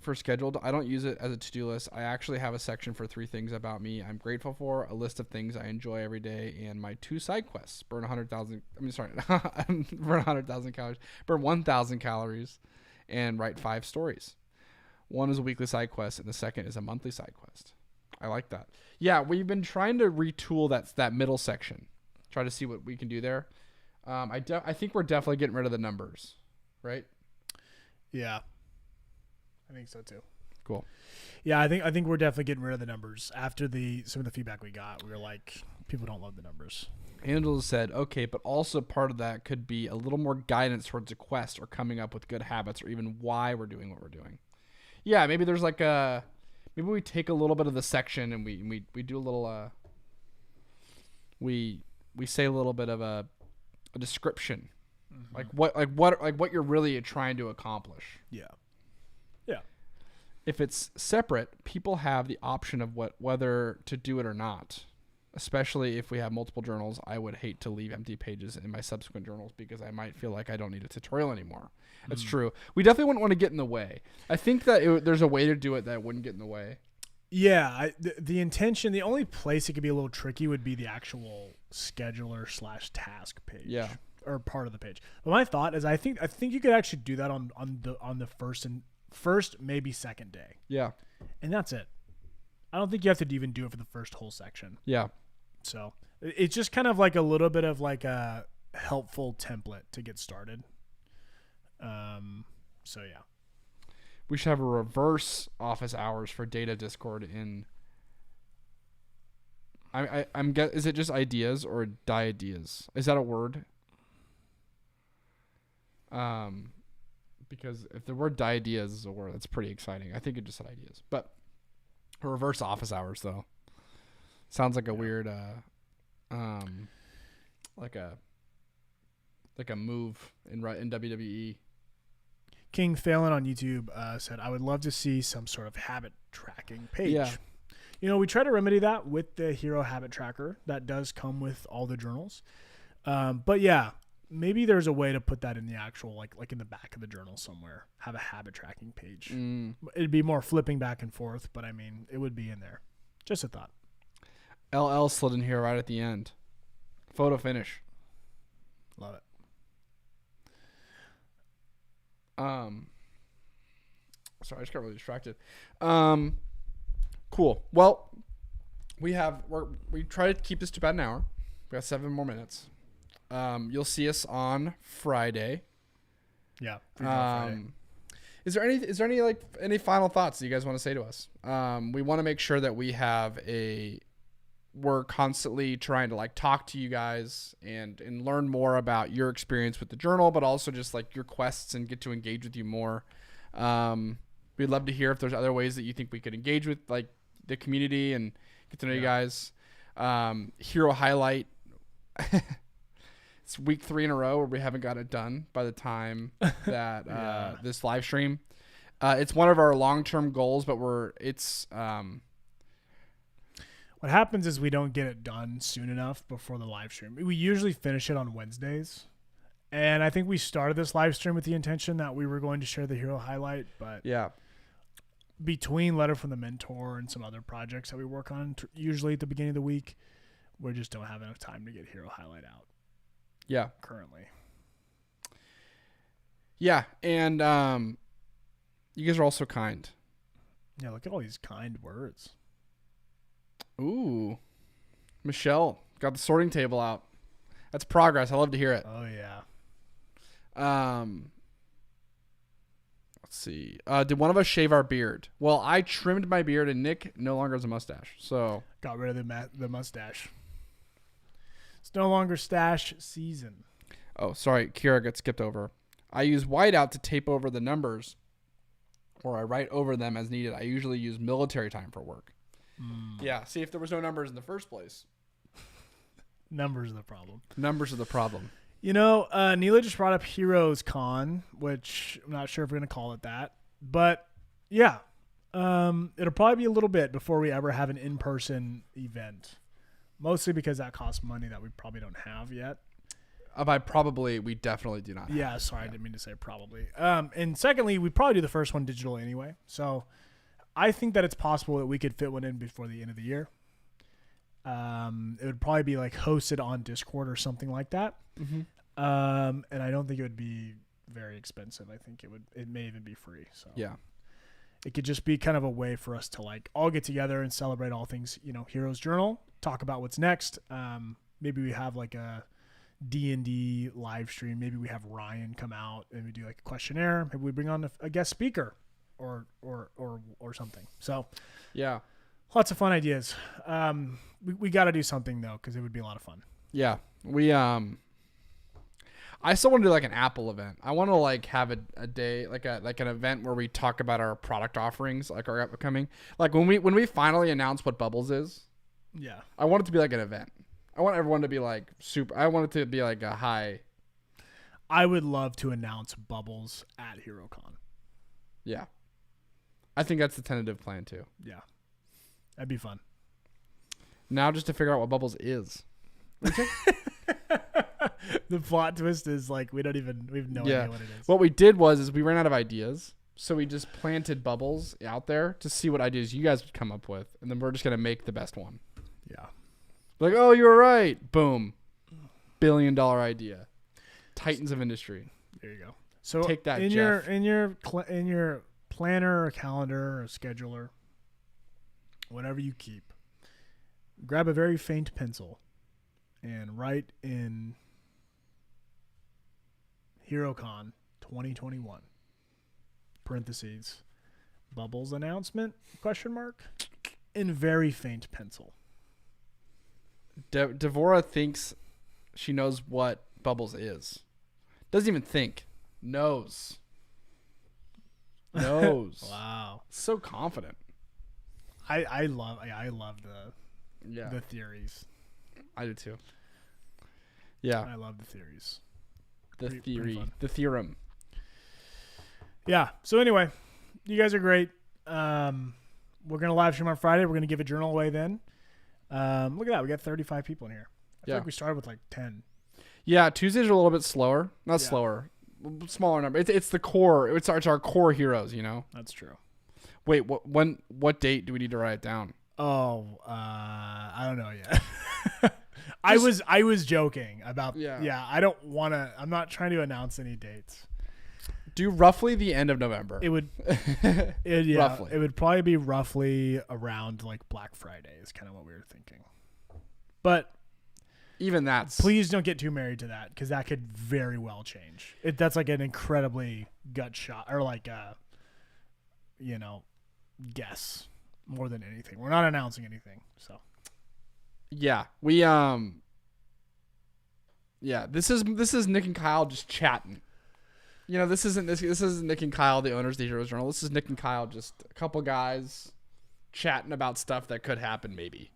for scheduled, I don't use it as a to-do list. I actually have a section for 3 things about me I'm grateful for, a list of things I enjoy every day, and my 2 side quests. Burn 100,000 calories. Burn 1,000 calories and write 5 stories. One is a weekly side quest, and the second is a monthly side quest. I like that. Yeah, we've been trying to retool that middle section. Try to see what we can do there. I think we're definitely getting rid of the numbers, right? Yeah. I think so too. Cool. Yeah, I think we're definitely getting rid of the numbers. After some of the feedback we got, we were like, people don't love the numbers. Angela said, okay, but also part of that could be a little more guidance towards a quest or coming up with good habits or even why we're doing what we're doing. Yeah, maybe there's like maybe we take a little bit of the section and we do a little we say a little bit of a description. Mm-hmm. like what you're really trying to accomplish. Yeah. If it's separate, people have the option of whether to do it or not. Especially if we have multiple journals, I would hate to leave empty pages in my subsequent journals because I might feel like I don't need a tutorial anymore. That's true. We definitely wouldn't want to get in the way. I think that there's a way to do it that wouldn't get in the way. Yeah, the intention, the only place it could be a little tricky would be the actual scheduler/task page. Yeah. Or part of the page. But my thought is I think you could actually do that on the first maybe second day. Yeah. And that's it. I don't think you have to even do it for the first whole section. Yeah. So it's just kind of like a little bit of like a helpful template to get started. So yeah. We should have a reverse office hours for data Discord in. Is it just ideas or ideas? Is that a word? Because if the word ideas is a word, that's pretty exciting. I think it just said ideas, but reverse office hours though sounds like a weird, like a move in WWE. King Phelan on YouTube said, I would love to see some sort of habit tracking page. Yeah. We try to remedy that with the Hero Habit Tracker that does come with all the journals. But yeah, maybe there's a way to put that in the actual, like in the back of the journal somewhere, have a habit tracking page. It'd be more flipping back and forth, but I mean, it would be in there. Just a thought. LL slid in here right at the end. Photo finish. Love it. Sorry, I just got really distracted. Cool. Well, we try to keep this to about an hour. We got 7 more minutes. You'll see us on Friday. Yeah. Friday. Is there any final thoughts that you guys want to say to us? We want to make sure that we're constantly trying to talk to you guys and learn more about your experience with the journal, but also just your quests and get to engage with you more. We'd love to hear if there's other ways that you think we could engage with the community and get to know you guys. Hero highlight. It's week 3 in a row where we haven't got it done by the time that this live stream. It's one of our long-term goals, but what happens is we don't get it done soon enough before the live stream. We usually finish it on Wednesdays. And I think we started this live stream with the intention that we were going to share the Hero highlight, but between Letter from the Mentor and some other projects that we work on, usually at the beginning of the week, we just don't have enough time to get Hero highlight out. Yeah. Currently. Yeah, and you guys are also kind. Yeah, look at all these kind words. Ooh. Michelle got the sorting table out. That's progress. I love to hear it. Oh, yeah. Let's see. Did one of us shave our beard? Well, I trimmed my beard, and Nick no longer has a mustache. So Got rid of the mustache. It's no longer stash season. Oh, sorry. Kira got skipped over. I use whiteout to tape over the numbers, or I write over them as needed. I usually use military time for work. Yeah. See, if there was no numbers in the first place. Numbers are the problem. Numbers are the problem. You know, Neela just brought up Heroes Con, which I'm not sure if we're going to call it that. But, yeah. It'll probably be a little bit before we ever have an in-person event. Mostly because that costs money that we probably don't have yet. We definitely do not have. Yeah, sorry, I didn't mean to say probably. And secondly, we'd probably do the first one digital anyway. So I think that it's possible that we could fit one in before the end of the year. It would probably be like hosted on Discord or something like that. Mm-hmm. And I don't think it would be very expensive. I think it may even be free. So Yeah. it could just be kind of a way for us to like all get together and celebrate all things, Heroes Journal, talk about what's next. Maybe we have like a D&D live stream. Maybe we have Ryan come out and we do like a questionnaire. Maybe we bring on a guest speaker or something. So Yeah. lots of fun ideas. We got to do something though, because it would be a lot of fun. Yeah. I still want to do like an Apple event. I want to like have a day, like an event where we talk about our product offerings, like our upcoming, like when we finally announce what Bubbles is. Yeah. I want it to be like an event. I want everyone to be like super. I want it to be like a high. I would love to announce Bubbles at HeroCon. Yeah. I think that's the tentative plan too. Yeah. That'd be fun. Now just to figure out what Bubbles is. The plot twist is like we have no idea what it is. What we did was we ran out of ideas. So we just planted Bubbles out there to see what ideas you guys would come up with. And then we're just going to make the best one. Yeah. Like, oh, you were right. Boom. $1 billion idea. Titans of industry. There you go. So Take that, in Jeff. your planner or calendar or scheduler, whatever you keep, grab a very faint pencil and write in HeroCon 2021 parentheses Bubbles announcement ? In very faint pencil. Devora thinks she knows what Bubbles is. Doesn't even think. Knows. Wow. So confident. I love the theories. I do too. Yeah. I love the theories. The Pretty theory. fun. The theorem. Yeah. So anyway, you guys are great. We're gonna live stream on Friday. We're gonna give a journal away then. Look at that. We got 35 people in here. I feel like we started with like 10. Yeah, Tuesdays are a little bit slower. Not Yeah. slower. Smaller number. It's the core. It's our core heroes, That's true. Wait, what date do we need to write it down? Oh, I don't know yet. I was joking about. Yeah. I don't want to. I'm not trying to announce any dates. Do roughly the end of November. It would. Roughly. It would probably be roughly around like Black Friday is kind of what we were thinking. But Even that's please don't get too married to that because that could very well change. That's like an incredibly gut shot or like guess more than anything. We're not announcing anything, so. Yeah, we yeah, this is Nick and Kyle just chatting. This isn't Nick and Kyle, the owners of the Heroes Journal. This is Nick and Kyle, just a couple guys chatting about stuff that could happen maybe.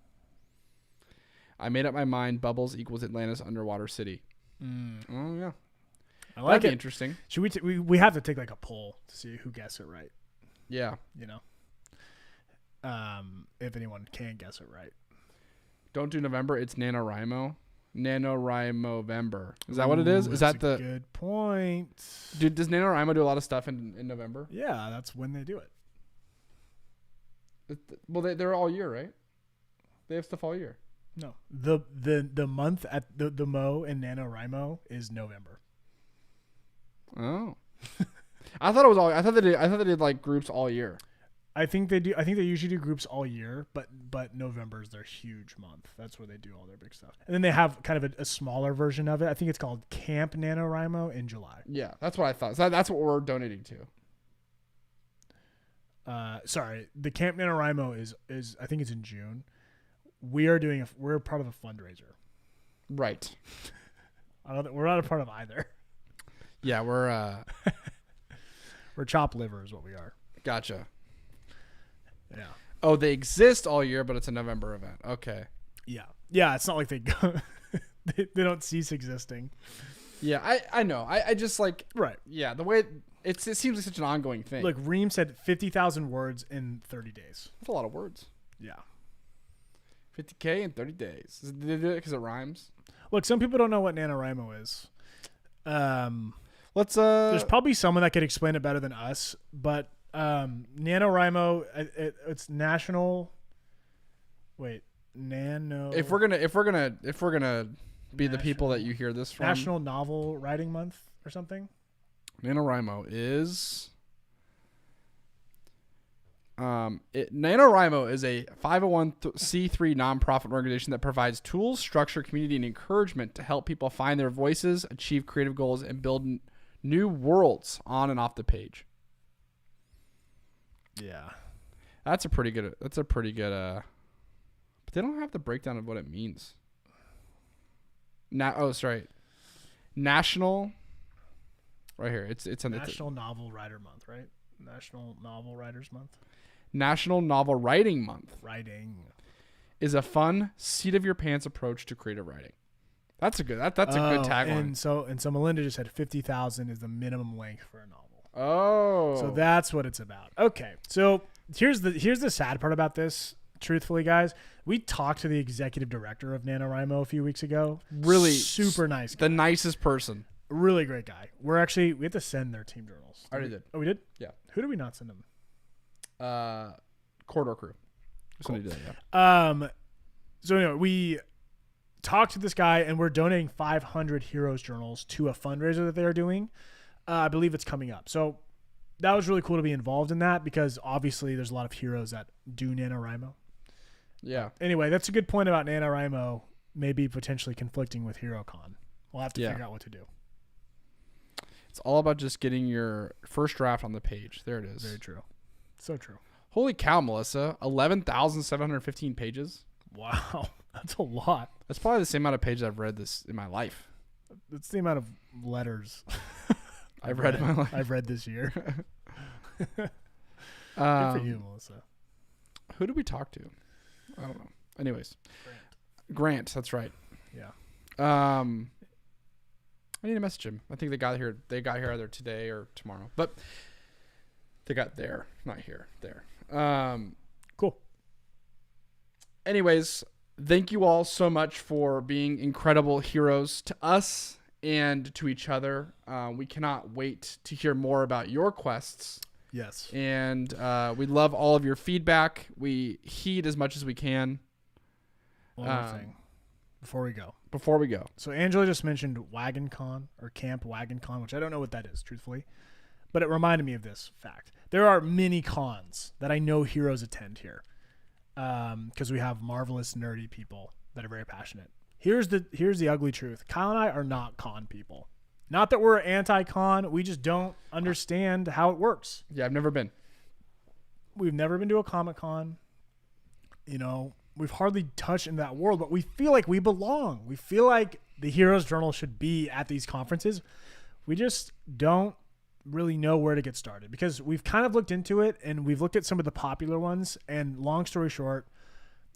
I made up my mind. Bubbles equals Atlantis underwater city. Oh yeah, I like that'd be it. interesting. Should we have to take like a poll to see who guessed it right? Yeah. If anyone can guess it right. Don't do November. It's NaNoWriMo. NaNoWriMo-vember. Is that what it is? Is that the good point? Dude, does NaNoWriMo do a lot of stuff in November? Yeah, that's when they do it. Well, they're all year, right? They have stuff all year. No, the month at the Mo and NaNoWriMo is November. Oh, I thought it was all. I thought they did like groups all year. I think they do. I think they usually do groups all year, but November is their huge month. That's where they do all their big stuff. And then they have kind of a smaller version of it. I think it's called Camp NaNoWriMo in July. Yeah, that's what I thought. So that's what we're donating to. Sorry, the Camp NaNoWriMo is I think it's in June. We're part of a fundraiser. Right. We're not a part of either. Yeah, we're We're chopped liver is what we are. gotcha. Yeah. Oh, they exist all year, but it's a November event. Okay. Yeah. Yeah. It's not like they go. they don't cease existing. Yeah, I know. I just like Right. yeah, the way it seems like such an ongoing thing. Look, Reem said 50,000 words in 30 days. That's a lot of words. Yeah. 50K in 30 days. Did they do it because it rhymes? Look, some people don't know what NaNoWriMo is. Let's There's probably someone that could explain it better than us, but NaNoWriMo, it's national. Wait, nano. if we're gonna be the people that you hear this from. National Novel Writing Month or something. NaNoWriMo is NaNoWriMo is a 501c3 nonprofit organization that provides tools, structure, community, and encouragement to help people find their voices, achieve creative goals, and build new worlds on and off the page. Yeah. That's a pretty good but they don't have the breakdown of what it means. National right here. It's on National Novel Writer Month, right? National Novel Writers Month. National Novel Writing Month Writing is a fun, seat of your pants approach to creative writing. That's a good good tagline. And so Melinda just said 50,000 is the minimum length for a novel. Oh. So that's what it's about. Okay. So here's the sad part about this, truthfully, guys. We talked to the executive director of NaNoWriMo a few weeks ago. Really super nice guy. The nicest person. Really great guy. We have to send their team journals. I already did. Oh, we did? Yeah. Who did we not send them? Corridor Crew. Cool. Somebody did that, yeah. So anyway, we talked to this guy and we're donating 500 Heroes journals to a fundraiser that they are doing. I believe it's coming up. So that was really cool to be involved in that because obviously there's a lot of heroes that do NaNoWriMo. Yeah. Anyway, that's a good point about NaNoWriMo maybe potentially conflicting with HeroCon. We'll have to figure out what to do. It's all about just getting your first draft on the page. There it is. Very true. So true. Holy cow, Melissa. 11,715 pages. Wow. That's a lot. That's probably the same amount of pages I've read this in my life. That's the amount of letters I've read in my life. I've read this year. Good for you, Melissa. Who did we talk to? I don't know. Anyways. Grant, that's right. Yeah. I need to message him. I think they got here either today or tomorrow. But they got there, not here, there. Cool. Anyways, thank you all so much for being incredible heroes to us and to each other. We cannot wait to hear more about your quests. Yes. And we love all of your feedback. We heed as much as we can. One more thing before we go. So Angela just mentioned WagonCon or Camp WagonCon, which I don't know what that is, truthfully. But it reminded me of this fact. There are many cons that I know heroes attend here because we have marvelous, nerdy people that are very passionate. Here's the ugly truth. Kyle and I are not con people. Not that we're anti-con. We just don't understand how it works. Yeah, I've never been. We've never been to a Comic-Con. You know, we've hardly touched in that world, but we feel like we belong. We feel like the Heroes Journal should be at these conferences. We just don't really know where to get started because we've kind of looked into it and we've looked at some of the popular ones, and long story short,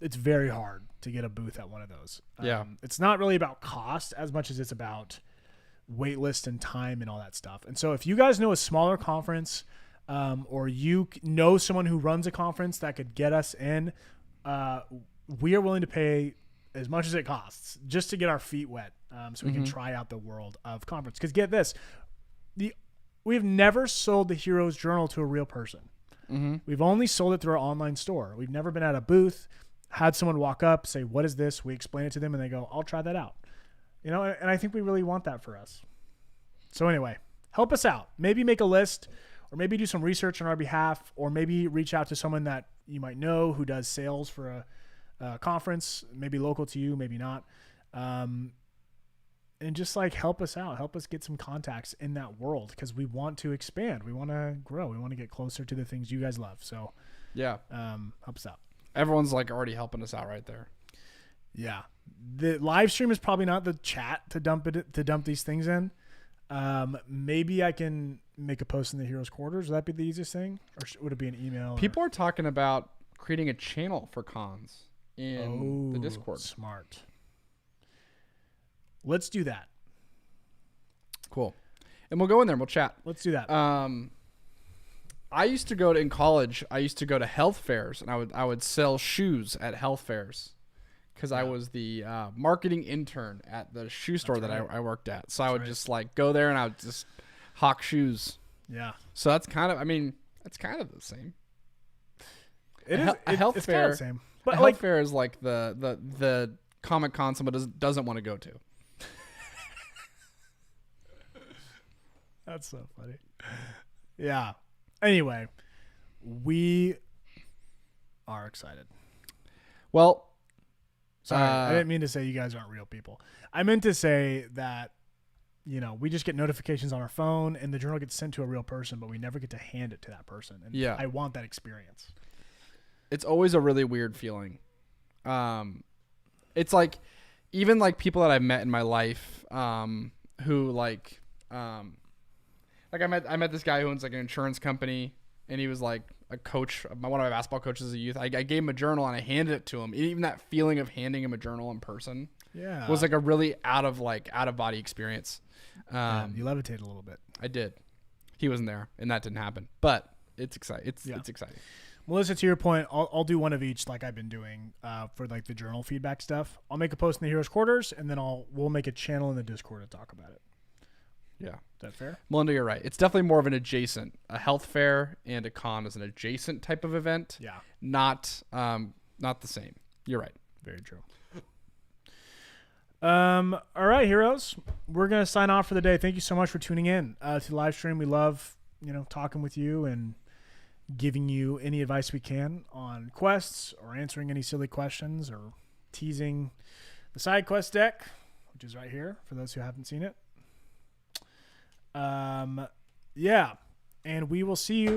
it's very hard to get a booth at one of those. Yeah. It's not really about cost as much as it's about wait list and time and all that stuff. And so if you guys know a smaller conference or you know someone who runs a conference that could get us in, we are willing to pay as much as it costs just to get our feet wet so we can try out the world of conference. Because get this, we've never sold the Heroes Journal to a real person. Mm-hmm. We've only sold it through our online store. We've never been at a booth, had someone walk up, say, what is this? We explain it to them and they go, I'll try that out. You know, and I think we really want that for us. So anyway, help us out. Maybe make a list or maybe do some research on our behalf or maybe reach out to someone that you might know who does sales for a conference, maybe local to you, maybe not. and just like help us out, help us get some contacts in that world, because we want to expand, we want to grow, we want to get closer to the things you guys love. So Yeah. help us out. Everyone's like already helping us out right there. Yeah, the live stream is probably not the chat to dump these things in. Maybe I can make a post in the Heroes Quarters. Would that be the easiest thing, or would it be an email? People are talking about creating a channel for cons in the Oh, Discord. smart. Let's do that. Cool. And we'll go in there and we'll chat. Let's do that. I used to go to, in college, I used to go to health fairs, and I would sell shoes at health fairs because I was the marketing intern at the shoe store that I worked at. So I would just like go there and I would just hawk shoes. Yeah. So that's kind of, I mean, that's kind of the same. It is a health it's fair. kind of the same. But A like health fair is like the Comic Con someone doesn't want to go to. that's so funny. Yeah. Anyway, we are excited. Well, Sorry, I didn't mean to say you guys aren't real people. I meant to say that, you know, we just get notifications on our phone and the journal gets sent to a real person, but we never get to hand it to that person. And Yeah. I want that experience. it's always a really weird feeling. It's like even like people that I've met in my life who like I met this guy who owns like an insurance company, and he was like a coach, one of my basketball coaches as a youth. I gave him a journal and I handed it to him. Even that feeling of handing him a journal in person was like a really out of body experience. You levitated a little bit. I did. He wasn't there, and that didn't happen. But it's exciting. It's exciting. Melissa, to your point, I'll do one of each like I've been doing for like the journal feedback stuff. I'll make a post in the Heroes Quarters, and then we'll make a channel in the Discord to talk about it. Yeah. Is that fair? Melinda, you're right. It's definitely more of an adjacent. A health fair and a con is an adjacent type of event. Yeah. Not the same. You're right. Very true. All right, heroes. We're gonna sign off for the day. Thank you so much for tuning in to the live stream. We love, talking with you and giving you any advice we can on quests or answering any silly questions or teasing the side quest deck, which is right here for those who haven't seen it. Yeah. And we will see you